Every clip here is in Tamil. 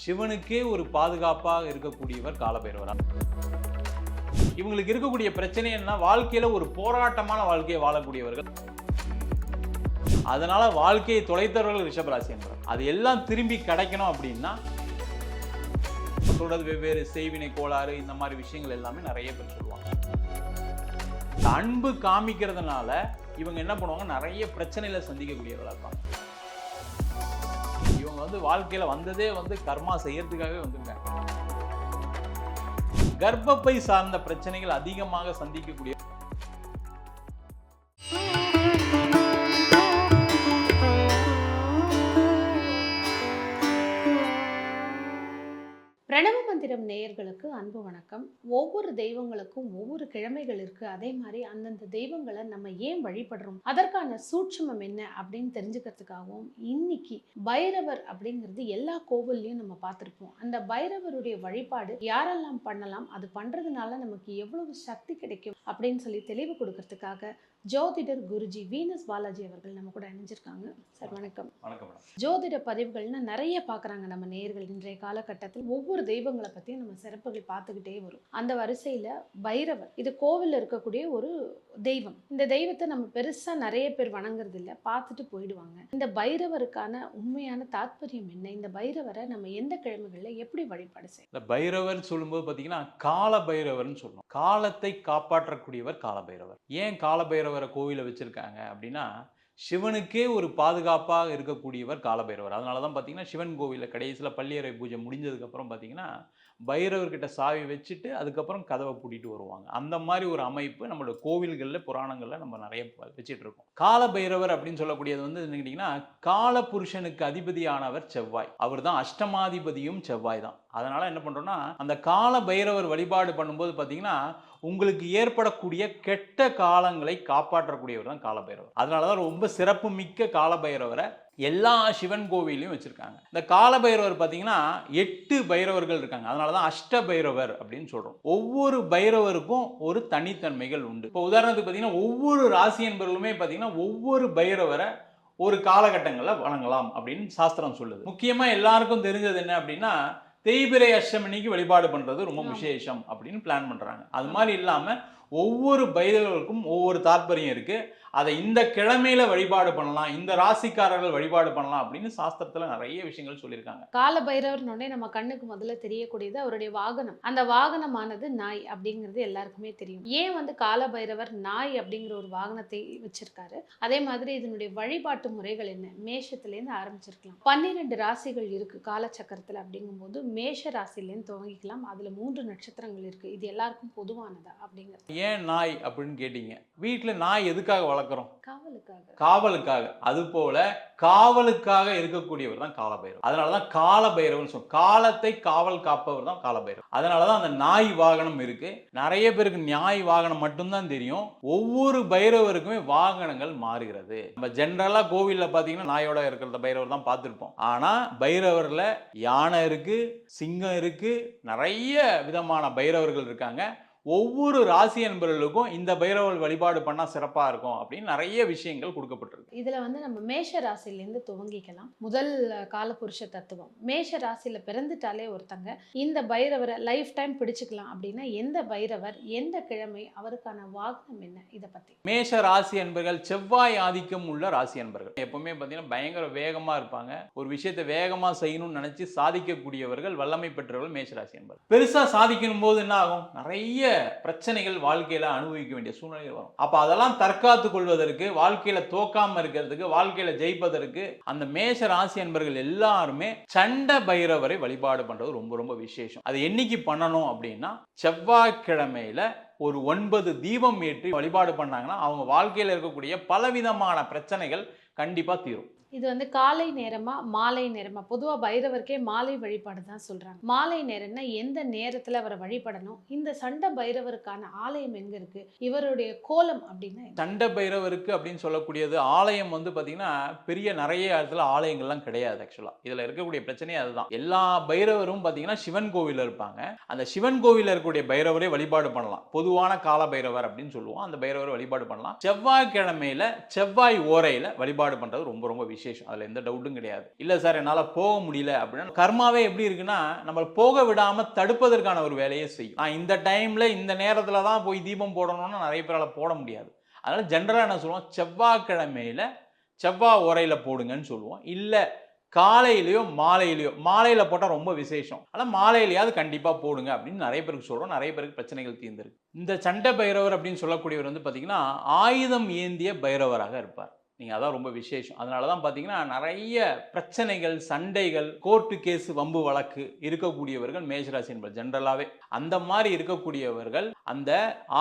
சிவனுக்கே ஒரு பாதுகாப்பாக இருக்கக்கூடியவர் காலபைரவரா. இவங்களுக்கு இருக்கக்கூடிய பிரச்சனை என்ன, வாழ்க்கையில ஒரு போராட்டமான வாழ்க்கையை வாழக்கூடியவர்கள். அதனால வாழ்க்கையை தொலைத்தவர்கள் ரிஷபராசி என்பவர். அது எல்லாம் திரும்பி கிடைக்கணும் அப்படின்னா சொல்றது வெவ்வேறு செய்வினை கோளாறு இந்த மாதிரி விஷயங்கள் எல்லாமே நிறைய பேர் சொல்லுவாங்க. அன்பு காமிக்கிறதுனால இவங்க என்ன பண்ணுவாங்க, நிறைய பிரச்சனைகளை சந்திக்கக்கூடியவர்களா இருப்பாங்க. இவங்க வாழ்க்கையில வந்ததே கர்மா செய்யறதுக்காகவே வந்துருக்காங்க. கர்ப்பப்பை சார்ந்த பிரச்சனைகள் அதிகமாக சந்திக்கக்கூடிய பிரணவ மந்திரம் நேயர்களுக்கு அன்பு வணக்கம். ஒவ்வொரு தெய்வங்களுக்கும் ஒவ்வொரு கிழமைகள் இருக்கு. அதே மாதிரி அந்தந்த தெய்வங்களை நம்ம ஏன் வழிபடுறோம், அதற்கான சூட்சுமம் என்ன அப்படின்னு தெரிஞ்சுக்கிறதுக்காகவும் இன்னைக்கு பைரவர் அப்படிங்கிறது எல்லா கோவில்லையும் நம்ம பார்த்துருப்போம். அந்த பைரவருடைய வழிபாடு யாரெல்லாம் பண்ணலாம், அது பண்றதுனால நமக்கு எவ்வளவு சக்தி கிடைக்கும் அப்படின்னு சொல்லி தெளிவு கொடுக்கறதுக்காக ஜோதிடர் குருஜி வீனஸ் பாலாஜி அவர்கள் நம்ம கூட இணைஞ்சிருக்காங்க. சார் வணக்கம். வணக்கம். ஜோதிட பதிவுகள்னா நிறைய பார்க்குறாங்க நம்ம நேயர்கள். இன்றைய காலகட்டத்தில் ஒவ்வொரு தெய்வங்களை பற்றியும் நம்ம சிறப்புகள் பார்த்துக்கிட்டே வரும். அந்த வரிசையில் பைரவர் இது கோவிலில் இருக்கக்கூடிய ஒரு தெய்வம். இந்த தெய்வத்தை நம்ம பெருசாக நிறைய பேர் வணங்குறது இல்லை, பார்த்துட்டு போயிடுவாங்க. இந்த பைரவருக்கான உண்மையான தாத்பரியம் என்ன, இந்த பைரவரை நம்ம எந்த கிழமைகளில் எப்படி வழிபாடு செய்யணும்? இந்த பைரவர் சொல்லும்போது பார்த்தீங்கன்னா கால பைரவர்னு சொல்லணும். காலத்தை காப்பாற்றக்கூடியவர் காலபைரவர். ஏன் காலபைரவரை கோவில வச்சிருக்காங்க அப்படின்னா, சிவனுக்கே ஒரு பாதுகாப்பாக இருக்கக்கூடியவர் காலபைரவர். அதனால தான் பார்த்தீங்கன்னா சிவன் கோவிலில் கடைசியில் பள்ளியறை பூஜை முடிஞ்சதுக்கப்புறம் பார்த்தீங்கன்னா பைரவர்கிட்ட சாவி வச்சுட்டு அதுக்கப்புறம் கதவை பூட்டிட்டு வருவாங்க. அந்த மாதிரி ஒரு அமைப்பு நம்மளோட கோவில்களில் புராணங்களில் நம்ம நிறைய வச்சுட்டு இருக்கோம். காலபைரவர் அப்படின்னு சொல்லக்கூடியது என்ன கேட்டிங்கன்னா, கால புருஷனுக்கு அதிபதியானவர் செவ்வாய். அவர் தான் அஷ்டமாதிபதியும் செவ்வாய் தான். அதனால என்ன பண்றோம்னா, அந்த கால பைரவர் வழிபாடு பண்ணும்போது பார்த்தீங்கன்னா உங்களுக்கு ஏற்படக்கூடிய கெட்ட காலங்களை காப்பாற்றக்கூடியவர் தான் காலபைரவர். அதனாலதான் ரொம்ப சிறப்பு மிக்க காலபைரவரை எல்லா சிவன் கோவிலையும் வச்சிருக்காங்க. இந்த காலபைரவர் பார்த்தீங்கன்னா 8 பைரவர்கள் இருக்காங்க. அதனாலதான் அஷ்ட பைரவர் அப்படின்னு சொல்றோம். ஒவ்வொரு பைரவருக்கும் ஒரு தனித்தன்மைகள் உண்டு. இப்போ உதாரணத்துக்கு பார்த்தீங்கன்னா ஒவ்வொரு ராசி என்பவர்களுமே பார்த்தீங்கன்னா ஒவ்வொரு பைரவரை ஒரு காலகட்டங்களில் வணங்கலாம் அப்படின்னு சாஸ்திரம் சொல்லுது. முக்கியமா எல்லாருக்கும் தெரிஞ்சது என்ன அப்படின்னா, தேய்பிறை அஷ்டமினிக்கு வழிபாடு பண்றது ரொம்ப விசேஷம் அப்படின்னு பிளான் பண்றாங்க. அது மாதிரி இல்லாம ஒவ்வொரு பைரவருக்கும் ஒவ்வொரு தாற்பயம் இருக்கு. அதை இந்த கிழமையில வழிபாடு பண்ணலாம், இந்த ராசிக்காரர்கள் வழிபாடு பண்ணலாம் அப்படின்னு சாஸ்திரத்துல நிறைய விஷயங்கள் சொல்லியிருக்காங்க. கால பைரவர்னோடனே நம்ம கண்ணுக்கு முதல்ல தெரியக்கூடியது அவருடைய வாகனம். அந்த வாகனமானது நாய் அப்படிங்கிறது எல்லாருக்குமே தெரியும். ஏன் கால பைரவர் நாய் அப்படிங்கிற ஒரு வாகனத்தை வச்சிருக்காரு, அதே மாதிரி இதனுடைய வழிபாட்டு முறைகள் என்ன, மேஷத்திலேருந்து ஆரம்பிச்சிருக்கலாம். 12 ராசிகள் இருக்கு காலச்சக்கரத்துல. அப்படிங்கும்போது மேஷ ராசிலேருந்து துவங்கிக்கலாம். அதுல 3 நட்சத்திரங்கள் இருக்கு. இது எல்லாருக்கும் பொதுவானதா அப்படிங்கிறது. ஏன் நாய் அப்படின்னு கேட்டீங்க. வீட்டுல நாய் எதுக்காக வளர்க்குறோம்? காவலுக்காக. அது போல காவலுக்காக இருக்கக்கூடியவர் தான் காலபைரவர். அதனாலதான் காலபைரவன் சொல்லுவோம். காலத்தை காவல் காப்பவர் தான் காலபைரவர். அதனாலதான் அந்த நாய் வாகனம் இருக்கு. நிறைய பேருக்கு நாய் வாகனம் மட்டும்தான் தெரியும். ஒவ்வொரு பைரவருக்குமே வாகனங்கள் மாறுகிறது. நம்ம ஜெனரலா கோவில்ல பாத்தீங்கன்னா நாயோட இருக்கிற பைரவர் தான் பார்த்திருப்போம். ஆனா பைரவர்ல யானை இருக்கு, சிங்கம் இருக்கு, நிறைய விதமான பைரவர்கள் இருக்காங்க. ஒவ்வொரு ராசி என்பவர்களுக்கும் இந்த பைரவர் வழிபாடு பண்ணா சிறப்பா இருக்கும் அப்படின்னு நிறைய விஷயங்கள் கொடுக்கப்பட்டிருக்கு. இதுல நம்ம மேஷ ராசிலேருந்து துவங்கிக்கலாம். முதல் காலபுருஷ தத்துவம். மேஷ ராசியில பிறந்துட்டாலே ஒருத்தங்க இந்த பைரவரை லைஃப் டைம் பிடிச்சுக்கலாம் அப்படின்னா எந்த பைரவர், எந்த கிழமை, அவருக்கான வாகனம் என்ன, இதை பத்தி. மேஷ ராசி என்பர்கள் செவ்வாய் ஆதிக்கம் உள்ள ராசி என்பர்கள். எப்பவுமே பார்த்தீங்கன்னா பயங்கர வேகமா இருப்பாங்க. ஒரு விஷயத்தை வேகமா செய்யணும்னு நினைச்சு சாதிக்கக்கூடியவர்கள், வல்லமை பெற்றவர்கள் மேஷ ராசி என்பர்கள். பெருசா சாதிக்கணும் போது என்ன ஆகும், நிறைய பிரச்சனைகள் வாழ்க்கையில அனுபவிக்க வேண்டிய சூழ்நிலை வரும். அப்ப அதெல்லாம் தற்காத்து கொள்வதற்கு, வாழ்க்கையில தோக்காம இருக்கிறதுக்கு, வாழ்க்கையில ஜெயிப்பதற்கு அந்த மேஷ ராசி என்பர்கள் எல்லாருமே சண்ட பைரவரை வழிபாடு பண்றது ரொம்ப ரொம்ப விசேஷம். அது என்னைக்கு பண்ணணும் அப்படின்னா, செவ்வாய்க்கிழமையில ஒரு 9 தீபம் ஏற்றி வழிபாடு பண்ணாங்கன்னா அவங்க வாழ்க்கையில இருக்கக்கூடிய பலவிதமான பிரச்சனைகள் கண்டிப்பா தீரும். இது காலை நேரமா மாலை நேரமா? பொதுவா பைரவருக்கே மாலை வழிபாடு தான் சொல்றாங்க. மாலை நேரம்னா எந்த நேரத்துல அவரை வழிபடணும்? இந்த சண்ட பைரவருக்கான ஆலயம் எங்க இருக்கு, இவருடைய கோலம் அப்படின்னா? சண்ட பைரவருக்கு அப்படின்னு சொல்லக்கூடியது ஆலயம் பாத்தீங்கன்னா பெரிய நிறைய இடத்துல ஆலயங்கள்லாம் கிடையாது. ஆக்சுவலா இதுல இருக்கக்கூடிய பிரச்சனையே அதுதான். எல்லா பைரவரும் பாத்தீங்கன்னா சிவன் கோவில்ல இருப்பாங்க. அந்த சிவன் கோவில்ல இருக்கக்கூடிய பைரவரை வழிபாடு பண்ணலாம். பொதுவான கால பைரவர் அப்படின்னு சொல்லுவோம். அந்த பைரவரை வழிபாடு பண்ணலாம். செவ்வாய்க்கிழமையில செவ்வாய் ஓரையில வழிபாடு பண்றது ரொம்ப ரொம்ப விசேஷம். அதுல எந்த டவுட்டும் கிடையாது. இல்ல சார் என்னால போக முடியல அப்படின்னா, கர்மாவே எப்படி இருக்குன்னா நம்மள போக விடாம தடுப்பதற்கான ஒரு வேலையை செய்யும். நான் இந்த டைம்ல இந்த நேரத்துல தான் போய் தீபம் போடணும்னு நிறைய பேரால போட முடியாது. அதனால ஜென்ரலா என்ன சொல்லுவோம், செவ்வாய்க்கிழமையில செவ்வாய் ஓரையில போடுங்கன்னு சொல்லுவோம். இல்ல காலையிலயோ மாலையிலயோ, மாலையில போட்டா ரொம்ப விசேஷம். ஆனா மாலையிலயாவது கண்டிப்பா போடுங்க அப்படின்னு நிறைய பேருக்கு சொல்றோம். நிறைய பேருக்கு பிரச்சனைகள் தீர்ந்திருக்கு. இந்த சண்ட பைரவர் அப்படின்னு சொல்லக்கூடியவர் வந்து பாத்தீங்கன்னா ஆயுதம் ஏந்திய பைரவராக இருப்பார். நீங்க அதான் ரொம்ப விசேஷம். அதனால தான் பாத்தீங்கன்னா நிறைய பிரச்சனைகள், சண்டைகள், கோர்ட்டு கேஸ், வம்பு வழக்கு இருக்கக்கூடியவர்கள் மேஷராசி என்பது ஜென்ரலாவே. அந்த மாதிரி இருக்கக்கூடியவர்கள் அந்த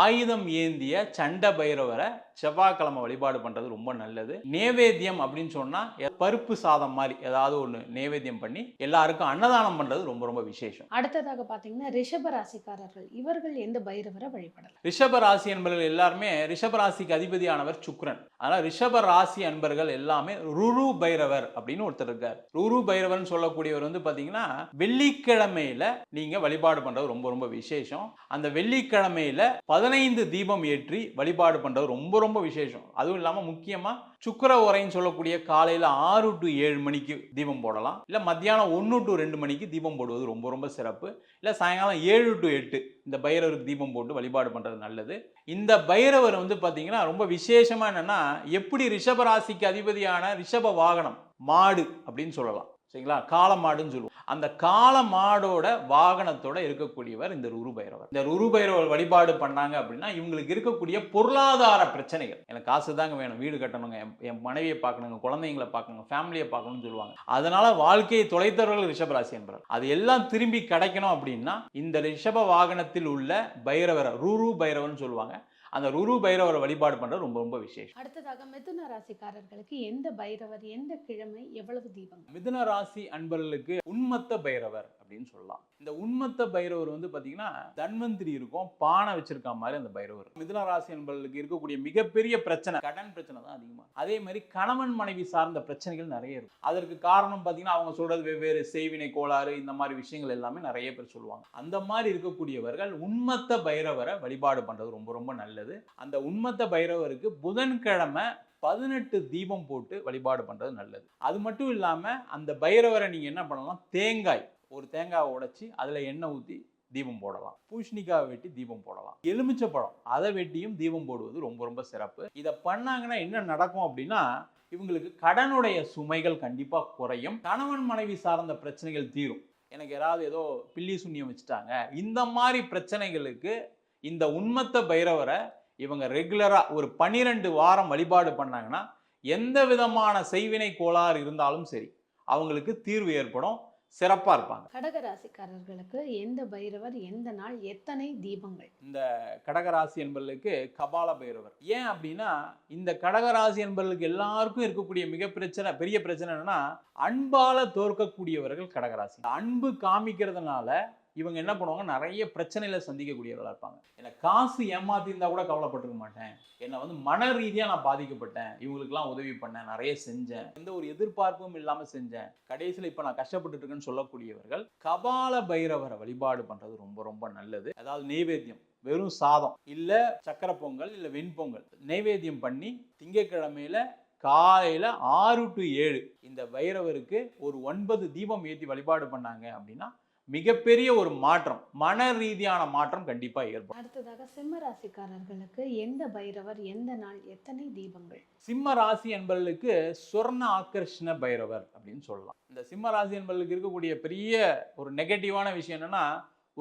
ஆயுதம் ஏந்திய சண்ட பைரவரை செவ்வாய்க்கிழமை வழிபாடு பண்றது ரொம்ப நல்லது. நேவேத்தியம் அப்படின்னு சொன்னா பருப்பு சாதம் மாதிரி ஏதாவது ஒன்று நேவேத்தியம் பண்ணி எல்லாருக்கும் அன்னதானம் பண்றது ரொம்ப ரொம்ப விசேஷம். அடுத்ததாக பார்த்தீங்கன்னா ரிஷப ராசிக்காரர்கள், இவர்கள் எந்த பைரவரை வழிபடலாம்? ரிஷப ராசி என்பவர்கள் எல்லாருமே ரிஷப ராசிக்கு அதிபதியானவர் சுக்கிரன். அதனால ரிஷப ராசி அன்பர்கள் எல்லாமே ருரு பைரவர் அப்படின்னு ஒருத்தர் இருக்கார். ருரு பைரவர்னு சொல்லக்கூடியவர் வந்து பாத்தீங்கன்னா வெள்ளிக்கிழமையில நீங்க வழிபாடு பண்றது ரொம்ப ரொம்ப விசேஷம். அந்த வெள்ளிக்கிழமையில 15 தீபம் ஏற்றி வழிபாடு பண்றது ரொம்ப ரொம்ப விசேஷம். அதுவும் இல்லாம முக்கியமா சுக்கிர ஓரைன்னு சொல்லக்கூடிய காலையில 6 to 7 மணிக்கு தீபம் போடலாம். இல்ல மத்தியானம் 1 to 2 மணிக்கு தீபம் போடுவது ரொம்ப ரொம்ப சிறப்பு. இல்ல சாயங்காலம் 7 to 8 இந்த பைரவருக்கு தீபம் போட்டு வழிபாடு பண்றது நல்லது. இந்த பைரவர் வந்து பாத்தீங்கன்னா ரொம்ப விசேஷமா என்னன்னா, எப்படி ரிஷப ராசிக்கு அதிபதியான ரிஷப வாகனம் மாடு அப்படின்னு சொல்லலாம். சரிங்களா, காள மாடுன்னு சொல்லுவோம். அந்த காள மாடோட வாகனத்தோட இருக்கக்கூடியவர் இந்த ருரு பைரவர். இந்த ருரு பைரவர் வழிபாடு பண்ணாங்க அப்படின்னா இவங்களுக்கு இருக்கக்கூடிய பொருளாதார பிரச்சனைகள், எனக்கு காசு தாங்க வேணும், வீடு கட்டணுங்க, என் மனைவியை பார்க்கணுங்க, குழந்தைங்களை பார்க்கணுங்க, ஃபேமிலியை பார்க்கணும்னு சொல்லுவாங்க. அதனால வாழ்க்கையை தொலைத்தவர்கள் ரிஷபராசி என்பவர். அது எல்லாம் திரும்பி கிடைக்கணும் அப்படின்னா இந்த ரிஷப வாகனத்தில் உள்ள பைரவரை ருரு பைரவர்னு சொல்லுவாங்க. அந்த ருரு பைரவரை வழிபாடு பண்றது ரொம்ப ரொம்ப விசேஷம். அடுத்ததாக மிதுன ராசிக்காரர்களுக்கு எந்த பைரவர், எந்த கிழமை, எவ்வளவு தீபங்கள்? மிதுன ராசி அன்பர்களுக்கு உன்மத்த பைரவர் அப்படின்னு சொல்லலாம். இந்த உன்மத்த பைரவர் வந்து பாத்தீங்கன்னா தன்வந்திரி இருக்கும், பானை வச்சிருக்க மாதிரி அந்த பைரவர். மிதுன ராசி அன்பர்களுக்கு இருக்கக்கூடிய மிகப்பெரிய பிரச்சனை கடன் பிரச்சனை தான் அதிகமா. அதே மாதிரி கணவன் மனைவி சார்ந்த பிரச்சனைகள் நிறைய இருக்கும். அதற்கு காரணம் பாத்தீங்கன்னா அவங்க சொல்றது வெவ்வேறு செய்வினை கோளாறு, இந்த மாதிரி விஷயங்கள் எல்லாமே நிறைய பேர் சொல்லுவாங்க. அந்த மாதிரி இருக்கக்கூடியவர்கள் உன்மத்த பைரவரை வழிபாடு பண்றது ரொம்ப ரொம்ப நல்லது. அந்த உன்மத்த பைரவருக்கு புதன்கிழமை 18 தீபம் போட்டு வழிபாடு பண்றது நல்லது. அது மட்டும் இல்லாம அந்த பைரவரை நீங்க என்ன பண்ணலாம், ஒரு தேங்காவை உடைச்சி அதுல எண்ணெய் ஊத்தி தீபம் போடலாம். பூஷணிக்காவை வெட்டி தீபம் போடலாம். எலுமிச்சை பழம் அதை வெட்டியும் தீபம் போடுவது ரொம்ப ரொம்ப சிறப்பு. இதை பண்ணாங்கன்னா என்ன நடக்கும் அப்படின்னா இவங்களுக்கு கடனுடைய சுமைகள் கண்டிப்பா குறையும். கணவன் மனைவி சார்ந்த பிரச்சனைகள் தீரும். எனக்கு யாராவது ஏதோ பில்லி சுண்ணியம் வச்சுட்டாங்க, இந்த மாதிரி பிரச்சனைகளுக்கு இந்த உன்மத்த பைரவரை இவங்க ரெகுலரா ஒரு 12 வாரம் வழிபாடு பண்ணாங்கன்னா எந்த விதமான செய்வினை கோளாறு இருந்தாலும் சரி அவங்களுக்கு தீர்வு ஏற்படும், சிறப்பா இருப்பாங்க. கடகராசிக்காரர்களுக்கு எந்த பைரவர், எந்த நாள், எத்தனை தீபங்கள்? இந்த கடகராசி என்பவர்களுக்கு கபால பைரவர். ஏன் அப்படின்னா இந்த கடகராசி என்பவர்களுக்கு எல்லாருக்கும் இருக்கக்கூடிய பெரிய பிரச்சனை என்னன்னா அன்பால தோற்கக்கூடியவர்கள் கடகராசி. அன்பு காமிக்கிறதுனால இவங்க என்ன பண்ணுவாங்க, நிறைய பிரச்சனைகளை சந்திக்கக்கூடியவர்களா இருப்பாங்க. எனக்கு காசு ஏமாத்தி இருந்தா கூட கவலைப்பட்டிருக்க மாட்டேன், என்னை வந்து மன ரீதியா நான் பாதிக்கப்பட்டேன், இவங்களுக்குலாம் உதவி பண்ணேன், நிறைய செஞ்சேன், எந்த ஒரு எதிர்பார்ப்பும் இல்லாம செஞ்சேன், கடைசியில் இப்ப நான் கஷ்டப்பட்டு இருக்கேன்னு சொல்லக்கூடியவர்கள் கபால பைரவரை வழிபாடு பண்றது ரொம்ப ரொம்ப நல்லது. அதாவது நெய்வேத்தியம், வெறும் சாதம் இல்ல சக்கரை பொங்கல் இல்ல வெண்பொங்கல் நெய்வேத்தியம் பண்ணி திங்கட்கிழமையில காலையில 6 to 7 இந்த பைரவருக்கு ஒரு 9 தீபம் ஏற்றி வழிபாடு பண்ணாங்க அப்படின்னா மிகப்பெரிய ஒரு மாற்றம், மன ரீதியான மாற்றம் கண்டிப்பா ஏற்படும். அடுத்ததாக சிம்ம ராசிக்காரர்களுக்கு எந்த பைரவர், எந்த நாள், எத்தனை தீபங்கள்? சிம்ம ராசி என்பவர்களுக்கு சொர்ண ஆக்கர்ஷண பைரவர் அப்படின்னு சொல்லலாம். இந்த சிம்ம ராசி என்பவர்களுக்கு இருக்கக்கூடிய பெரிய ஒரு நெகட்டிவான விஷயம் என்னன்னா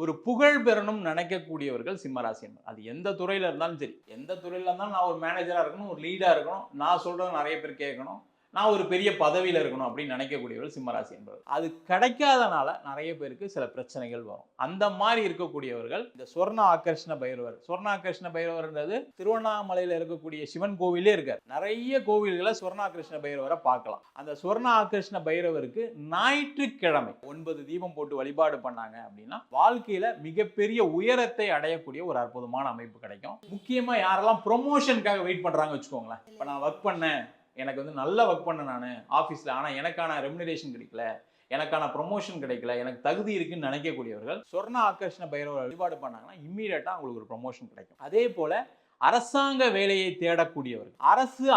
ஒரு புகழ் பெறணும் நினைக்கக்கூடியவர்கள் சிம்மராசி என்பது. அது எந்த துறையில இருந்தாலும் சரி, எந்த துறையில இருந்தாலும் நான் ஒரு மேனேஜரா இருக்கணும், ஒரு லீடா இருக்கணும், நான் சொல்றது நிறைய பேர் கேட்கணும், நான் ஒரு பெரிய பதவியில் இருக்கணும் அப்படின்னு நினைக்கக்கூடியவர்கள் சிம்மராசி என்பவர். அது கிடைக்காதனால நிறைய பேருக்கு சில பிரச்சனைகள் வரும். அந்த மாதிரி இருக்கக்கூடியவர்கள் இந்த சொர்ண ஆக்கர்ஷண பைரவர். சொர்ண ஆக்கர்ஷண பைரவர்ன்றது திருவண்ணாமலையில் இருக்கக்கூடிய சிவன் கோவிலே இருக்கார். நிறைய கோவில்களை சொர்ண ஆக்கர்ஷண பைரவரை பார்க்கலாம். அந்த சொர்ண ஆக்கர்ஷண பைரவருக்கு ஞாயிற்றுக்கிழமை 9 தீபம் போட்டு வழிபாடு பண்ணாங்க அப்படின்னா வாழ்க்கையில மிகப்பெரிய உயரத்தை அடையக்கூடிய ஒரு அற்புதமான அமைப்பு கிடைக்கும். முக்கியமா யாரெல்லாம் ப்ரொமோஷனுக்காக வெயிட் பண்றாங்க வச்சுக்கோங்களேன். இப்ப நான் ஒர்க் பண்ணேன், எனக்கு வந்து நல்லா ஒர்க் பண்ண நான் ஆஃபீஸில், ஆனால் எனக்கான ரெமுனரேஷன் கிடைக்கல, எனக்கான ப்ரொமோஷன் கிடைக்கல, எனக்கு தகுதி இருக்குன்னு நினைக்கக்கூடியவர்கள் சொர்ண ஆகர்ஷண பைரவர் வழிபாடு பண்ணாங்கன்னா இம்மீடியட்டா அவங்களுக்கு ஒரு ப்ரொமோஷன் கிடைக்கும். அதே போல அரசாங்க வேலையை தேடக்கூடியவர்கள்,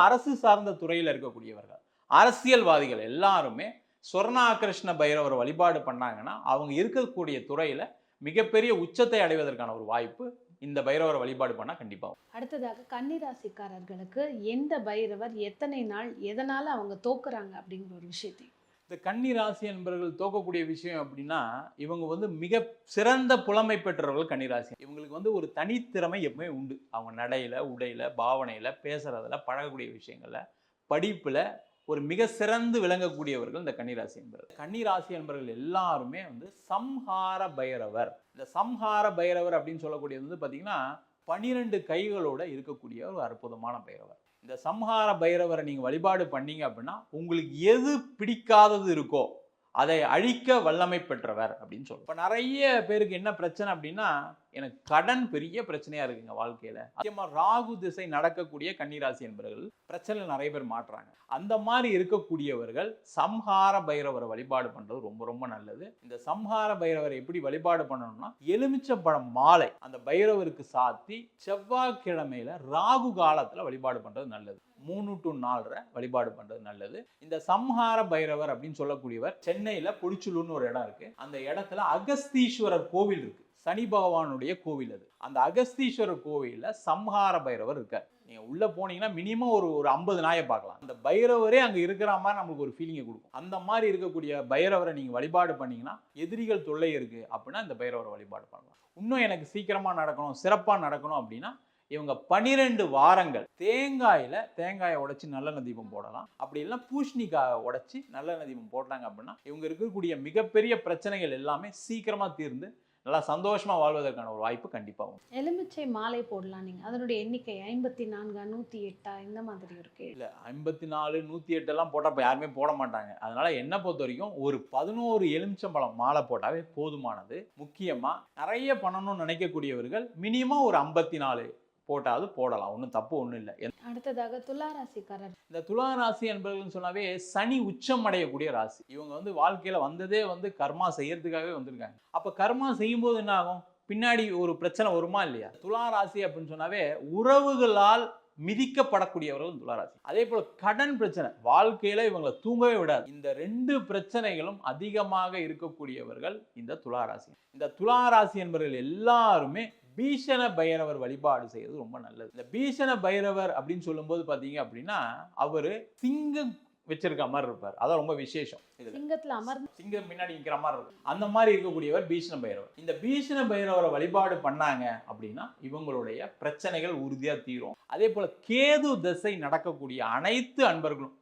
அரசு சார்ந்த துறையில் இருக்கக்கூடியவர்கள், அரசியல்வாதிகள் எல்லாருமே சொர்ண ஆகர்ஷண பைரவர் வழிபாடு பண்ணாங்கன்னா அவங்க இருக்கக்கூடிய துறையில மிகப்பெரிய உச்சத்தை அடைவதற்கான ஒரு வாய்ப்பு இந்த பைரவரை வழிபாடு பண்ணா கண்டிப்பா. அடுத்ததாக கன்னிராசிக்காரர்களுக்கு எந்த பைரவர் எத்தனை நாள் எதனால அவங்க தோக்குறாங்க அப்படிங்கிற ஒரு விஷயத்தை. இந்த கன்னி ராசி என்பவர்கள் தோக்கக்கூடிய விஷயம் அப்படின்னா இவங்க வந்து மிக சிறந்த புலமை பெற்றவர்கள் கன்னிராசி. இவங்களுக்கு வந்து ஒரு தனித்திறமை எப்பவுமே உண்டு. அவங்க நடையில, உடையில, பாவனையில, பேசுறதுல, பழகக்கூடிய விஷயங்கள்ல, படிப்புல ஒரு மிக சிறந்து விளங்கக்கூடியவர்கள் இந்த கன்னிராசி என்பவர்கள். கன்னிராசி என்பவர்கள் எல்லாருமே வந்து சம்ஹார பைரவர். இந்த சம்ஹார பைரவர் அப்படின்னு சொல்லக்கூடியது வந்து பார்த்தீங்கன்னா 12 கைகளோட இருக்கக்கூடிய ஒரு அற்புதமான பைரவர். இந்த சம்ஹார பைரவரை நீங்க வழிபாடு பண்ணீங்க அப்படின்னா உங்களுக்கு எது பிடிக்காதது இருக்கோ அதை அழிக்க வல்லமை பெற்றவர் அப்படின்னு சொல்லுவோம். இப்போ நிறைய பேருக்கு என்ன பிரச்சனை அப்படின்னா எனக்கு கடன் பெரிய பிரச்சனையா இருக்குங்க வாழ்க்கையில. முக்கியமாக ராகு திசை நடக்கக்கூடிய கன்னிராசி என்பவர்கள் பிரச்சனை நிறைய பேர் மாட்டுறாங்க. அந்த மாதிரி இருக்கக்கூடியவர்கள் சம்ஹார பைரவரை வழிபாடு பண்றது ரொம்ப ரொம்ப நல்லது. இந்த சம்ஹார பைரவரை எப்படி வழிபாடு பண்ணணும்னா எலுமிச்சம்பழம் மாலை அந்த பைரவருக்கு சாத்தி செவ்வாய்க்கிழமையில ராகு காலத்துல வழிபாடு பண்றது நல்லது. 3 to 4 வழிபாடு பண்றது நல்லது. இந்த சம்ஹார பைரவர் அப்படின்னு சொல்லக்கூடியவர் சென்னையில பொடிச்சுலூர்னு ஒரு இடம் இருக்கு. அந்த இடத்துல அகஸ்தீஸ்வரர் கோவில் இருக்கு. சனி பகவானுடைய கோவில் அது. அந்த அகஸ்தீஸ்வரர் கோவில்ல சம்ஹார பைரவர் இருக்கார். நீங்க உள்ள போனீங்கன்னா மினிமம் ஒரு 50 நாயை பார்க்கலாம். அந்த பைரவரே அங்க இருக்கிற மாதிரி நமக்கு ஒரு ஃபீலிங்கை கொடுக்கும். அந்த மாதிரி இருக்கக்கூடிய பைரவரை நீங்க வழிபாடு பண்ணீங்கன்னா எதிரிகள் தொல்லை இருக்கு அப்படின்னா இந்த பைரவரை வழிபாடு பண்ணலாம். இன்னும் எனக்கு சீக்கிரமா நடக்கணும், சிறப்பா நடக்கணும் அப்படின்னா இவங்க 12 வாரங்கள் தேங்காயை உடைச்சி நல்லெண்ணெய் தீபம் போடலாம். அப்படி இல்லைன்னா பூசணிக்காயை உடைச்சி நல்லெண்ணெய் தீபம் போட்டாங்க அப்படின்னா இவங்க இருக்கக்கூடிய மிகப்பெரிய பிரச்சனைகள் எல்லாமே சீக்கிரமா தீர்ந்து நல்லா சந்தோஷமா வாழ்வதற்கான ஒரு வாய்ப்பு கண்டிப்பாகும். எலுமிச்சை மாலை போடலாம் நீங்க. அதனுடைய எண்ணிக்கை 54, 108 இந்த மாதிரி இருக்கு. இல்ல 54, 108 எல்லாம் போட்டா இப்ப யாருமே போட மாட்டாங்க. அதனால என்ன பொறுத்த வரைக்கும் ஒரு 11 எலுமிச்சம்பழம் மாலை போட்டாவே போதுமானது. முக்கியமா நிறைய பண்ணணும்னு நினைக்கக்கூடியவர்கள் மினிமம் ஒரு 54 போட்டாவது போடலாம். ஒன்றும் தப்பு ஒன்றும் இல்லை. அடுத்ததாக துளாராசிக்காரர். இந்த துளாராசி என்பவர்கள் சொன்னாவே சனி உச்சம் அடையக்கூடிய ராசி. இவங்க வந்து வாழ்க்கையில வந்ததே வந்து கர்மா செய்யறதுக்காகவே வந்திருக்காங்க. அப்ப கர்மா செய்யும் போது என்ன ஆகும், பின்னாடி ஒரு பிரச்சனை வருமா இல்லையா? துளாராசி அப்படின்னு சொன்னாவே உறவுகளால் மிதிக்கப்படக்கூடியவர்கள் துளாராசி. அதே போல கடன் பிரச்சனை வாழ்க்கையில இவங்களை தூங்கவே விடாது. இந்த 2 பிரச்சனைகளும் அதிகமாக இருக்கக்கூடியவர்கள் இந்த துளாராசி. இந்த துளாராசி என்பவர்கள் எல்லாருமே பீஷண பைரவர் வழிபாடு செய்யறது ரொம்ப நல்லது. இந்த பீஷண பைரவர் அப்படின்னு சொல்லும்போது பாத்தீங்க அப்படின்னா அவரு சிங்கம் வச்சிருக்க மாதிரி இருப்பார். அதான் ரொம்ப விசேஷம். சிங்கம் பின்னாடி நிற்கிற மாதிரி இருக்கும். அந்த மாதிரி இருக்கக்கூடியவர் பீஷண பைரவர். இந்த பீஷண பைரவரை வழிபாடு பண்ணாங்க அப்படின்னா இவங்களுடைய பிரச்சனைகள் உறுதியா தீரும். அதே போல கேது தசை நடக்கக்கூடிய அனைத்து அன்பர்களும்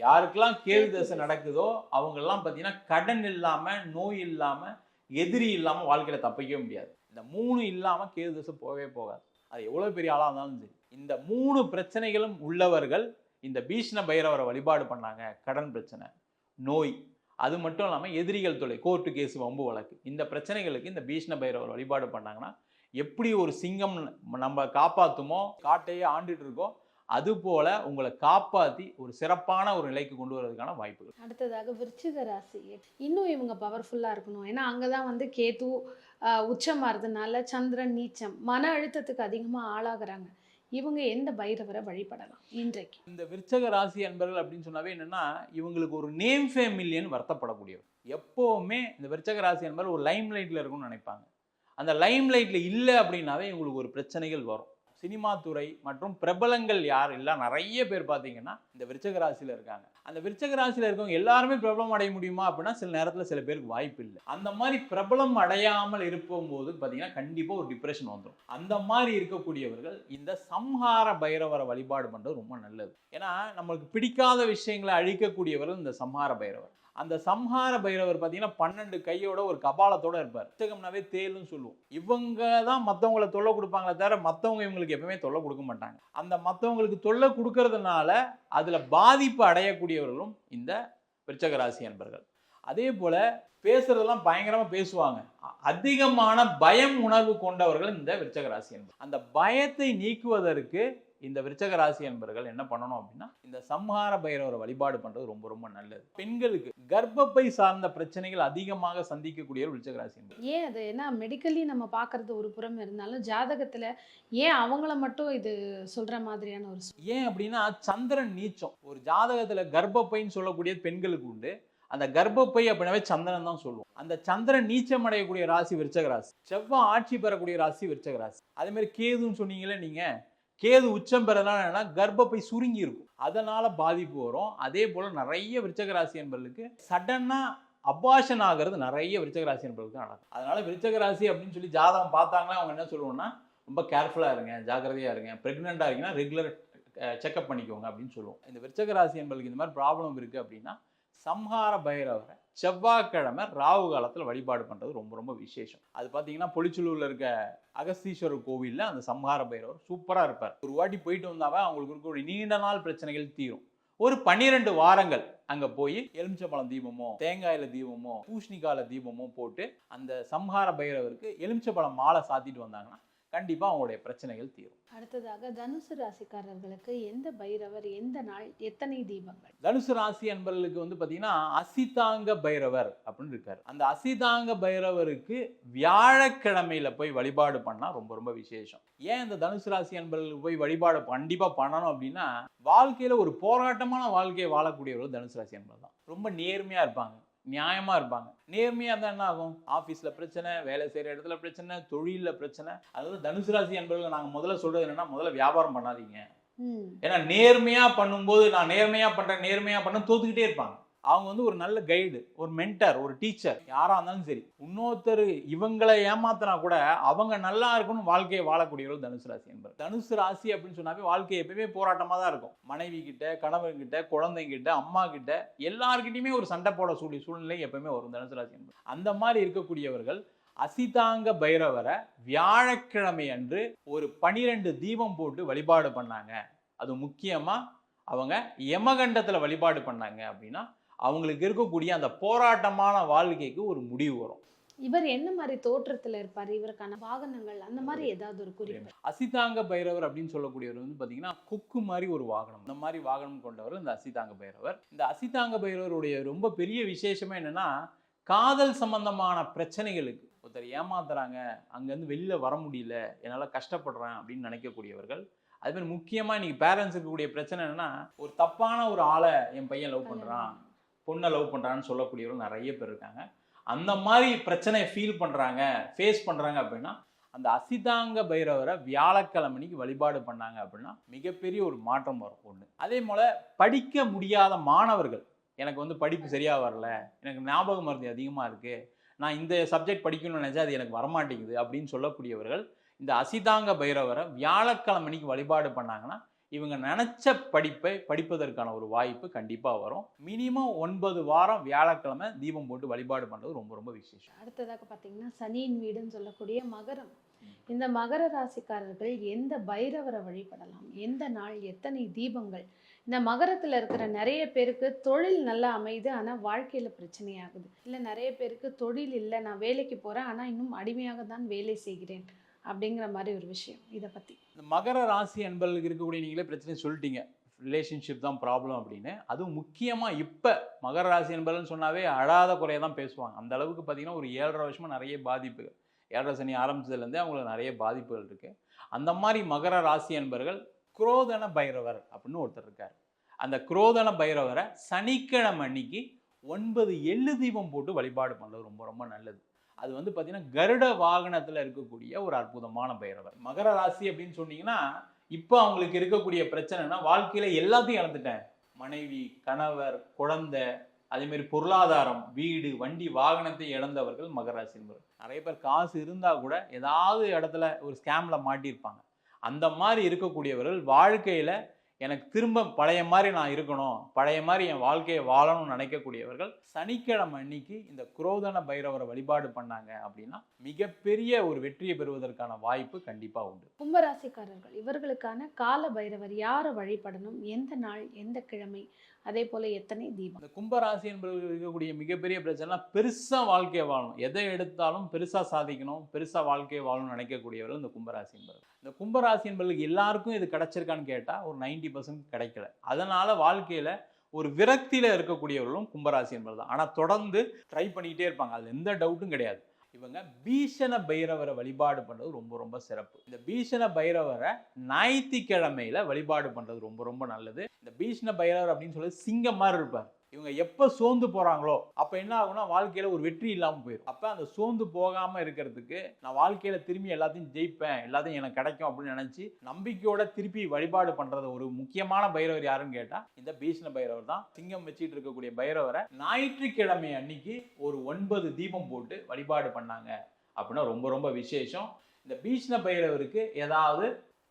யாருக்கெல்லாம் கேது தசை நடக்குதோ அவங்க எல்லாம் பாத்தீங்கன்னா கடன் இல்லாம, நோய் இல்லாம, எதிரி இல்லாம வாழ்க்கையில தப்பிக்கவே முடியாது. இந்த 3 இல்லாம கேது தசை போகவே போகாது. அது எவ்வளவு பெரிய ஆளா இருந்தாலும் சரி. இந்த 3 பிரச்சனைகளும் உள்ளவர்கள் இந்த பீஷ்ண பைரவரை வழிபாடு பண்ணாங்க. கடன் பிரச்சனை, நோய், அது மட்டும் இல்லாமல் எதிரிகள் தொல்லை, கோர்ட்டு கேஸ், வம்பு வழக்கு, இந்த பிரச்சனைகளுக்கு இந்த பீஷ்ண பைரவர் வழிபாடு பண்ணாங்கன்னா எப்படி ஒரு சிங்கம் நம்ம காப்பாற்றுமோ, காட்டையே ஆண்டுட்டு இருக்கோ, அது போல உங்களை காப்பாற்றி ஒரு சிறப்பான ஒரு நிலைக்கு கொண்டு வரதுக்கான வாய்ப்புகள். அடுத்ததாக விருச்சிக ராசி. இன்னும் இவங்க பவர்ஃபுல்லாக இருக்கணும். ஏன்னா அங்கே தான் வந்து கேது உச்சமாகிறதுனால சந்திரன் நீச்சம், மன அழுத்தத்துக்கு அதிகமாக ஆளாகிறாங்க. இவங்க எந்த பைரவரை வழிபடலாம் இன்றைக்கு? இந்த விருச்சக ராசி அன்பர்கள் அப்படின்னு சொன்னாவே என்னன்னா இவங்களுக்கு ஒரு நேம் ஃபேம் இல்லைன்னு வருத்தப்படக்கூடியவர். எப்போவுமே இந்த விருச்சக ராசி அன்பர்கள் ஒரு லைம் லைட்ல இருக்கும்னு நினைப்பாங்க. அந்த லைம் லைட்ல இல்லை அப்படின்னாவே இவங்களுக்கு ஒரு பிரச்சனைகள் வரும். சினிமா துறை மற்றும் பிரபலங்கள் யார் எல்லாம் நிறைய பேர் பார்த்தீங்கன்னா இந்த விருச்சக ராசியில் இருக்காங்க. அந்த விருச்சக ராசியில் இருக்கவங்க எல்லாருமே பிரபலம் அடைய முடியுமா அப்படின்னா சில நேரத்தில் சில பேருக்கு வாய்ப்பு இல்லை. அந்த மாதிரி பிரபலம் அடையாமல் இருக்கும்போது பார்த்தீங்கன்னா கண்டிப்பாக ஒரு டிப்ரெஷன் வந்துடும். அந்த மாதிரி இருக்கக்கூடியவர்கள் இந்த சம்ஹார பைரவரை வழிபாடு பண்ணுறது ரொம்ப நல்லது. ஏன்னா நம்மளுக்கு பிடிக்காத விஷயங்களை அழிக்கக்கூடியவர்கள் இந்த சம்ஹார பைரவர். அந்த சம்ஹார பைரவர் பார்த்தீங்கன்னா 12 கையோட ஒரு கபாலத்தோட இருப்பார். விருச்சகம்னாவே தேல்னு சொல்லுவோம். இவங்க தான் மற்றவங்களை தொல்லை கொடுப்பாங்களே தவிர மற்றவங்க இவங்களுக்கு எப்பவுமே தொல்லை கொடுக்க மாட்டாங்க. அந்த மற்றவங்களுக்கு தொல்லை கொடுக்கறதுனால அதில் பாதிப்பு அடையக்கூடியவர்களும் இந்த விருச்சக ராசி அன்பர்கள். அதே போல பேசுறதெல்லாம் பயங்கரமா பேசுவாங்க. அதிகமான பயம் உணர்வு கொண்டவர்கள் இந்த விருச்சக ராசி அன்பர்கள். அந்த பயத்தை நீக்குவதற்கு இந்த விருச்சக ராசி என்பர்கள் என்ன பண்ணணும் அப்படின்னா இந்த சம்ஹார பைரவரை வழிபாடு பண்றது ரொம்ப ரொம்ப நல்லது. பெண்களுக்கு கர்ப்பப்பை சார்ந்த பிரச்சனைகள் அதிகமாக சந்திக்கக்கூடிய விருச்சக ராசி என்பது. ஏன் அது ஏன்னா மெடிக்கலி நம்ம பார்க்கறது ஒரு புறம் இருந்தாலும் ஜாதகத்துல ஏன் அவங்கள மட்டும் இது சொல்ற மாதிரியான ஒரு ஏன் அப்படின்னா சந்திரன் நீச்சம். ஒரு ஜாதகத்துல கர்ப்பப்பைன்னு சொல்லக்கூடிய பெண்களுக்கு உண்டு. அந்த கர்ப்பப்பை அப்படின்னாவே சந்திரன் தான் சொல்லுவோம். அந்த சந்திரன் நீச்சம் அடையக்கூடிய ராசி விருச்சக ராசி. செவ்வாய் ஆட்சி பெறக்கூடிய ராசி விருச்சக ராசி. அதே மாதிரி கேதுன்னு சொன்னீங்களே நீங்க, கேது உச்சம் பெறதுனால என்னன்னா கர்ப்பப்பை சுருங்கி இருக்கும், அதனால பாதிப்பு வரும். அதே போல நிறைய விருச்சக ராசி என்பவர்களுக்கு சடனா அபாஷன் ஆகிறது நிறைய விருச்சக ராசி என்பவர்களுக்கு நடக்கும். அதனால விருச்சக ராசி அப்படின்னு சொல்லி ஜாதகம் பார்த்தாங்கன்னா அவங்க என்ன சொல்லுவோம்னா ரொம்ப கேர்ஃபுல்லா இருங்க, ஜாக்கிரதையா இருங்க, பிரெக்னெண்டா இருக்கீங்கன்னா ரெகுலர் செக்அப் பண்ணிக்கோங்க அப்படின்னு சொல்லுவோம். இந்த விருச்சக ராசி என்பவர்களுக்கு இந்த மாதிரி ப்ராப்ளம் இருக்கு அப்படின்னா சம்ஹார பைரவரை செவ்வாய்க்கிழமை ராகு காலத்தில் வழிபாடு பண்ணுறது ரொம்ப ரொம்ப விசேஷம். அது பார்த்தீங்கன்னா பொலிச்சலூரில் இருக்க அகஸ்தீஸ்வரர் கோவிலில் அந்த சம்ஹார பைரவர் சூப்பராக இருப்பார். ஒரு வாட்டி போயிட்டு வந்தாவே அவங்களுக்கு இருக்கக்கூடிய நீண்ட நாள் பிரச்சனைகள் தீரும். ஒரு 12 வாரங்கள் அங்கே போய் எலுமிச்சம்பழம் தீபமோ தேங்காயில தீபமோ பூஷணிக்கால தீபமோ போட்டு அந்த சம்ஹார பைரவருக்கு எலுமிச்சம்பழம் மாலை சாத்திட்டு வந்தாங்கன்னா கண்டிப்பாக அவங்களுடைய பிரச்சனைகள் தீரும். அடுத்ததாக தனுசு ராசிக்காரர்களுக்கு எந்த பைரவர் எந்த நாள் எத்தனை தீபங்கள்? தனுசு ராசி அன்பர்களுக்கு வந்து பார்த்தீங்கன்னா அசிதாங்க பைரவர் அப்படின்னு இருக்காரு. அந்த அசிதாங்க பைரவருக்கு வியாழக்கிழமையில போய் வழிபாடு பண்ணா ரொம்ப ரொம்ப விசேஷம். ஏன் இந்த தனுசு ராசி அன்பர்களுக்கு போய் வழிபாடு கண்டிப்பா பண்ணணும் அப்படின்னா வாழ்க்கையில ஒரு போராட்டமான வாழ்க்கையை வாழக்கூடியவர்கள் தனுசு ராசி அன்பர்கள் தான். ரொம்ப நேர்மையா இருப்பாங்க, நியாயமா இருப்பாங்க. நேர்மையா இருந்தா என்ன ஆகும்? ஆபீஸ்ல பிரச்சனை, வேலை செய்யற இடத்துல பிரச்சனை, தொழில பிரச்சனை. அதாவது தனுசு ராசி என்பவர்கள் நாங்க முதல்ல சொல்றது என்னன்னா முதல்ல வியாபாரம் பண்ணாதீங்க. ஏன்னா நேர்மையா பண்ணும்போது நான் நேர்மையா பண்றேன் தோத்துக்கிட்டே இருப்பாங்க. அவங்க வந்து ஒரு நல்ல கைடு, ஒரு மென்டர், ஒரு டீச்சர் யாரா இருந்தாலும் சரி, இன்னொருத்தர் இவங்களை ஏமாத்தினா கூட அவங்க நல்லா இருக்கணும் வாழ்க்கையை வாழக்கூடியவர்கள் தனுசு ராசி என்பது. தனுசு ராசி அப்படின்னு சொன்னாவே வாழ்க்கை எப்பயுமே போராட்டமா தான் இருக்கும். மனைவி கிட்ட, கணவன்கிட்ட, குழந்தைங்கிட்ட, அம்மா கிட்ட எல்லார்கிட்டயுமே ஒரு சண்டை போட சூழ்நிலை எப்பவுமே வரும் தனுசு ராசி என்பது. அந்த மாதிரி இருக்கக்கூடியவர்கள் அசிதாங்க பைரவரை வியாழக்கிழமை அன்று ஒரு 12 தீபம் போட்டு வழிபாடு பண்ணாங்க. அது முக்கியமா அவங்க யமகண்டத்துல வழிபாடு பண்ணாங்க அப்படின்னா அவங்களுக்கு இருக்கக்கூடிய அந்த போராட்டமான வாழ்க்கைக்கு ஒரு முடிவு வரும். இவர் என்ன மாதிரி தோற்றத்துல இருப்பாரு? இவருக்கான வாகனங்கள் அந்த மாதிரி ஏதாவது ஒரு குறிப்பு? அசிதாங்க பைரவர் அப்படின்னு சொல்லக்கூடியவர் வந்து பாத்தீங்கன்னா கொக்கு மாதிரி ஒரு வாகனம், இந்த மாதிரி வாகனம் கொண்டவர் இந்த அசிதாங்க பைரவர். இந்த அசிதாங்க பைரவருடைய ரொம்ப பெரிய விசேஷமே என்னன்னா காதல் சம்பந்தமான பிரச்சனைகளுக்கு ஒருத்தர் ஏமாத்துறாங்க, அங்கேருந்து வெளியில வர முடியல, என்னால் கஷ்டப்படுறேன் அப்படின்னு நினைக்கக்கூடியவர்கள். அது மாதிரி முக்கியமாக இன்னைக்கு பேரண்ட்ஸ் இருக்கக்கூடிய பிரச்சனை என்னன்னா ஒரு தப்பான ஒரு ஆளை என் பையன் லவ் பண்ணுறான், பொண்ணை லவ் பண்ணுறான்னு சொல்லக்கூடியவர்கள் நிறைய பேர் இருக்காங்க. அந்த மாதிரி பிரச்சனையை ஃபீல் பண்ணுறாங்க, ஃபேஸ் பண்ணுறாங்க அப்படின்னா அந்த அசிதாங்க பைரவரை வியாழக்கிழமைக்கு வழிபாடு பண்ணாங்க அப்படின்னா மிகப்பெரிய ஒரு மாற்றம் வரும். ஒன்று. அதே போல் படிக்க முடியாத மாணவர்கள், எனக்கு வந்து படிப்பு சரியாக வரல, எனக்கு ஞாபக மருதி அதிகமாக இருக்குது, நான் இந்த சப்ஜெக்ட் படிக்கணும்னு நினச்சா அது எனக்கு வரமாட்டேங்குது அப்படின்னு சொல்லக்கூடியவர்கள் இந்த அசிதாங்க பைரவரை வியாழக்கிழமைக்கு வழிபாடு பண்ணாங்கன்னா இவங்க நினச்ச படிப்பை படிப்பதற்கான ஒரு வாய்ப்பு கண்டிப்பாக வரும். மினிமம் 9 வாரம் வியாழக்கிழமை தீபம் போட்டு வழிபாடு பண்ணுறது ரொம்ப ரொம்ப விசேஷம். அடுத்ததாக பார்த்தீங்கன்னா சனியின் வீடுன்னு சொல்லக்கூடிய மகரம். இந்த மகர ராசிக்காரர்கள் எந்த பைரவரை வழிபடலாம்? எந்த நாள் எத்தனை தீபங்கள்? இந்த மகரத்தில் இருக்கிற நிறைய பேருக்கு தொழில் நல்லா அமையுது, ஆனால் வாழ்க்கையில் பிரச்சனையாகுது. இல்லை நிறைய பேருக்கு தொழில் இல்லை, நான் வேலைக்கு போகிறேன் ஆனால் இன்னும் அடிமையாக தான் வேலை செய்கிறேன் அப்படிங்கிற மாதிரி ஒரு விஷயம். இதை பற்றி இந்த மகர ராசி என்பர்களுக்கு இருக்கக்கூடிய நீங்களே பிரச்சனை சொல்லிட்டீங்க, ரிலேஷன்ஷிப் தான் ப்ராப்ளம் அப்படின்னு. அதுவும் முக்கியமாக இப்போ மகர ராசி என்பர்கள்னு சொன்னாவே அழாத குறைய தான் பேசுவாங்க. அந்த அளவுக்கு பார்த்தீங்கன்னா ஒரு 7.5 வருஷமாக நிறைய பாதிப்புகள், 7.5 சனி ஆரம்பிச்சதுலேருந்தே அவங்களுக்கு நிறைய பாதிப்புகள் இருக்குது. அந்த மாதிரி மகர ராசி என்பர்கள் குரோதன பைரவர் அப்படின்னு ஒருத்தர் இருக்கார். அந்த குரோதன பைரவரை சனிக்கிழமை அன்னைக்கு 9 எள்ளு தீபம் போட்டு வழிபாடு பண்ணுறது ரொம்ப ரொம்ப நல்லது. அது வந்து பார்த்தீங்கன்னா கருட வாகனத்தில் இருக்கக்கூடிய ஒரு அற்புதமான பைரவர். மகர ராசி அப்படின்னு சொன்னீங்கன்னா இப்போ அவங்களுக்கு இருக்கக்கூடிய பிரச்சனைனா வாழ்க்கையில எல்லாத்தையும் இழந்துட்டேன், மனைவி, கணவர், குழந்தை, அதே மாதிரி பொருளாதாரம், வீடு, வண்டி, வாகனத்தை இழந்தவர்கள் மகர ராசி என்பவர். நிறைய பேர் காசு இருந்தால் கூட ஏதாவது இடத்துல ஒரு ஸ்கேம்ல மாட்டியிருப்பாங்க. அந்த மாதிரி இருக்கக்கூடியவர்கள் வாழ்க்கையில் எனக்கு திரும்ப பழைய மாதிரி நான் இருக்கணும், பழைய மாதிரி என் வாழ்க்கையை வாழணும்னு நினைக்கக்கூடியவர்கள் சனிக்கிழமை அன்னைக்கு இந்த குரோதன பைரவரை வழிபாடு பண்ணாங்க அப்படின்னா மிகப்பெரிய ஒரு வெற்றியை பெறுவதற்கான வாய்ப்பு கண்டிப்பாக உண்டு. கும்பராசிக்காரர்கள் இவர்களுக்கான கால பைரவர் யாரை வழிபடணும்? எந்த நாள் எந்த கிழமை அதே போல எத்தனை தீபம். இந்த கும்பராசி என்பவர்கள் இருக்கக்கூடிய மிகப்பெரிய பிரச்சனை பெருசா வாழ்க்கையை வாழணும், எதை எடுத்தாலும் பெருசா சாதிக்கணும், பெருசா வாழ்க்கையை வாழணும்னு நினைக்கக்கூடியவர்கள் இந்த கும்பராசி என்பவர்கள். இந்த கும்பராசி என்பவர்களுக்கு எல்லாருக்கும் இது கிடைச்சிருக்கான்னு கேட்டா ஒரு 90% கிடைக்கல. அதனால வாழ்க்கையில ஒரு விரக்தியில இருக்கக்கூடியவர்களும் கும்பராசி என்பது தான். ஆனா தொடர்ந்து ட்ரை பண்ணிக்கிட்டே இருப்பாங்க, அதுல எந்த டவுட்டும் கிடையாது. இவங்க பீஷண பைரவரை வழிபாடு பண்றது ரொம்ப ரொம்ப சிறப்பு. இந்த பீஷண பைரவரை ஞாயிற்றுக்கிழமையில வழிபாடு பண்றது ரொம்ப ரொம்ப நல்லது. இந்த பீஷண பைரவர் அப்படின்னு சொல்லி சிங்கம் மாதிரி இருப்பார். இவங்க எப்ப சோர்ந்து போறாங்களோ அப்ப என்ன ஆகும்னா வாழ்க்கையில ஒரு வெற்றி இல்லாம போயிடும். அப்ப அந்த சோர்ந்து போகாம இருக்கிறதுக்கு, நான் வாழ்க்கையில திரும்பி எல்லாத்தையும் ஜெயிப்பேன், எல்லாத்தையும் எனக்கு கிடைக்கும் அப்படின்னு நினைச்சு நம்பிக்கையோட திருப்பி வழிபாடு பண்றது ஒரு முக்கியமான பைரவர் யாருன்னு கேட்டா இந்த பீஷ்ண பைரவர் தான். சிங்கம் வச்சுட்டு இருக்கக்கூடிய பைரவரை ஞாயிற்றுக்கிழமை அன்னைக்கு ஒரு 9 தீபம் போட்டு வழிபாடு பண்ணாங்க அப்படின்னா ரொம்ப ரொம்ப விசேஷம். இந்த பீஷ்ண பைரவருக்கு ஏதாவது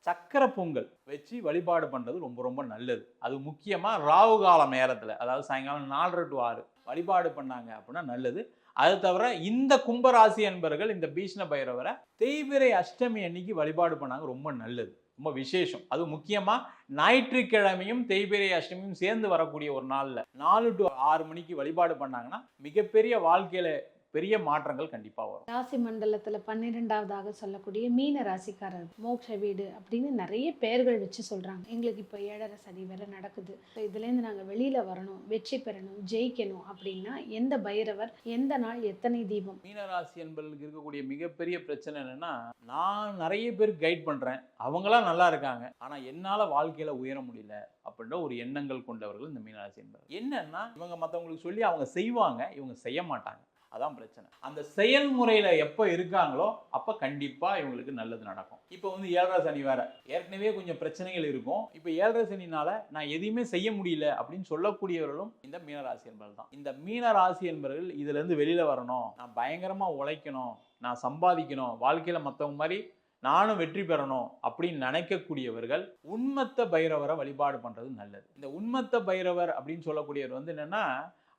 சக்கரை பொங்கல் வச்சு வழிபாடு பண்றது ரொம்ப ரொம்ப நல்லது. அது முக்கியமா ராகு கால நேரத்துல, அதாவது சாயங்காலம் 4:30 to 6 வழிபாடு பண்ணாங்க அப்படின்னா நல்லது. அது தவிர இந்த கும்பராசி என்பவர்கள் இந்த பீஷ்ண பைரவரை தேய்பிறை அஷ்டமி அன்னைக்கு வழிபாடு பண்ணாங்க, ரொம்ப நல்லது, ரொம்ப விசேஷம். அது முக்கியமா ஞாயிற்றுக்கிழமையும் தேய்பிறை அஷ்டமியும் சேர்ந்து வரக்கூடிய ஒரு நாள்ல 4 to 6 மணிக்கு வழிபாடு பண்ணாங்கன்னா மிகப்பெரிய வாழ்க்கையில பெரிய மாற்றங்கள் கண்டிப்பா வரும். ராசி மண்டலத்துல 12வதாக சொல்லக்கூடிய மீன ராசிக்காரர் மோட்ச வீடு அப்படின்னு நிறைய பெயர்கள் வச்சு சொல்றாங்க. எங்களுக்கு இப்போ 7.5 சனி வேற நடக்குது, இதுலேருந்து நாங்க வெளியில வரணும், வெற்றி பெறணும், ஜெயிக்கணும் அப்படின்னா எந்த பைரவர், எந்த நாள், எத்தனை தீபம்? மீனராசி என்பவர்களுக்கு இருக்கக்கூடிய மிகப்பெரிய பிரச்சனை என்னன்னா, நான் நிறைய பேருக்கு கைட் பண்றேன், அவங்களாம் நல்லா இருக்காங்க, ஆனா என்னால வாழ்க்கையில உயர முடியல அப்படின்ற ஒரு எண்ணங்கள் கொண்டவர்கள் இந்த மீனராசி என்பவர். என்னன்னா இவங்க மற்றவங்களுக்கு சொல்லி அவங்க செய்வாங்க, இவங்க செய்ய மாட்டாங்க, அதான் பிரச்சனை. அந்த செயல்முறையில எப்ப இருக்காங்களோ அப்ப கண்டிப்பா இவங்களுக்கு நல்லது நடக்கும். இப்போ வந்து 7.5 சனி வேற, ஏற்கனவே கொஞ்சம் பிரச்சனைகள் இருக்கும். இப்போ 7.5 சனினால நான் எதையுமே செய்ய முடியல அப்படின்னு சொல்லக்கூடியவர்களும் இந்த மீனராசி என்பவர்கள் தான். இந்த மீனராசி என்பவர்கள் இதுல இருந்து வெளியில வரணும், நான் பயங்கரமா உழைக்கணும், நான் சம்பாதிக்கணும், வாழ்க்கையில மற்றவங்க மாதிரி நானும் வெற்றி பெறணும் அப்படின்னு நினைக்கக்கூடியவர்கள் உன்மத்த பைரவரை வழிபாடு பண்றது நல்லது. இந்த உன்மத்த பைரவர் அப்படின்னு சொல்லக்கூடியவர் வந்து என்னன்னா,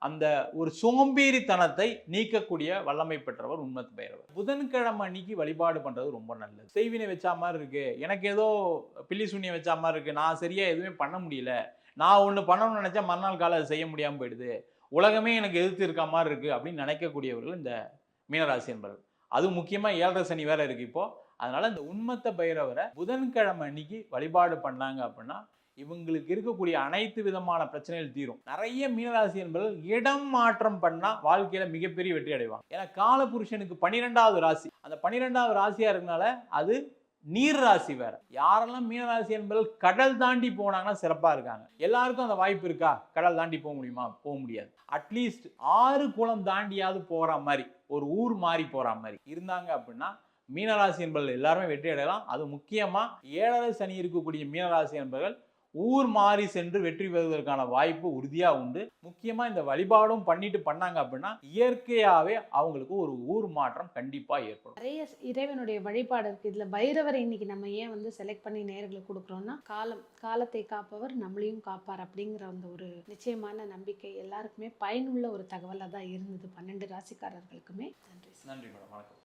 அந்த ஒரு சோம்பேறித்தனத்தை நீக்கக்கூடிய வல்லமை பெற்றவர் உன்மத்த பைரவர். புதன்கிழமை அன்னைக்கு வழிபாடு பண்றது ரொம்ப நல்லது. செய்வினை வச்சா மாதிரி இருக்கு, எனக்கு ஏதோ பில்லி சூனியம் வச்சா மாதிரி இருக்கு, நான் சரியா எதுவுமே பண்ண முடியல, நான் ஒண்ணு பண்ணணும்னு நினைச்சா மறுநாள் காலை அதை செய்ய முடியாம போயிடுது, உலகமே எனக்கு எதிர்த்து இருக்க மாதிரி இருக்கு அப்படின்னு நினைக்கக்கூடியவர்கள் இந்த மீனராசி என்பவர்கள். அது முக்கியமா 7.5 சனி வேற இருக்கு இப்போ. அதனால இந்த உன்மத்த பைரவரை புதன்கிழமை அன்னைக்கு வழிபாடு பண்ணாங்க அப்படின்னா இவங்களுக்கு இருக்கக்கூடிய அனைத்து விதமான பிரச்சனைகள் தீரும். நிறைய மீனராசி என்பவர்கள் இடம் மாற்றம் பண்ணா வாழ்க்கையில மிகப்பெரிய வெற்றி அடைவாங்க. ஏன்னா காலபுருஷனுக்கு 12வது ராசி, அந்த 12வது ராசியா இருக்கனால அது நீர் ராசி வேற. யாரெல்லாம் மீனராசி என்பவர்கள் கடல் தாண்டி போனாங்கன்னா சிறப்பா இருக்காங்க. எல்லாருக்கும் அந்த வாய்ப்பு இருக்கா? கடல் தாண்டி போக முடியுமா? போக முடியாது. அட்லீஸ்ட் 6 குளம் தாண்டியாவது போற மாதிரி, ஒரு ஊர் மாறி போற மாதிரி இருந்தாங்க அப்படின்னா மீனராசி என்பவர்கள் எல்லாருமே வெற்றி அடையலாம். அது முக்கியமா 7.5 சனி இருக்கக்கூடிய மீனராசி என்பவர்கள் ஊர் மாறி சென்று வெற்றி பெறுவதற்கான வாய்ப்பு உறுதியா உண்டு. முக்கியமா இந்த வழிபாடும் பண்ணிட்டு பண்ணாங்க அப்படின்னா இயற்கையாவே அவங்களுக்கு ஒரு ஊர் மாற்றம் கண்டிப்பா ஏற்படும். நிறைய இறைவனுடைய வழிபாடு இருக்கு. இதுல பைரவரை இன்னைக்கு நம்ம ஏன் வந்து செலக்ட் பண்ணி நேயர்களுக்கு கொடுக்குறோம்னா, காலத்தை காப்பவர் நம்மளையும் காப்பார் அப்படிங்கிற அந்த ஒரு நிச்சயமான நம்பிக்கை எல்லாருக்குமே பயனுள்ள ஒரு தகவலாக தான் இருந்தது. 12 ராசிக்காரர்களுக்குமே. நன்றி. நன்றி மேடம், வணக்கம்.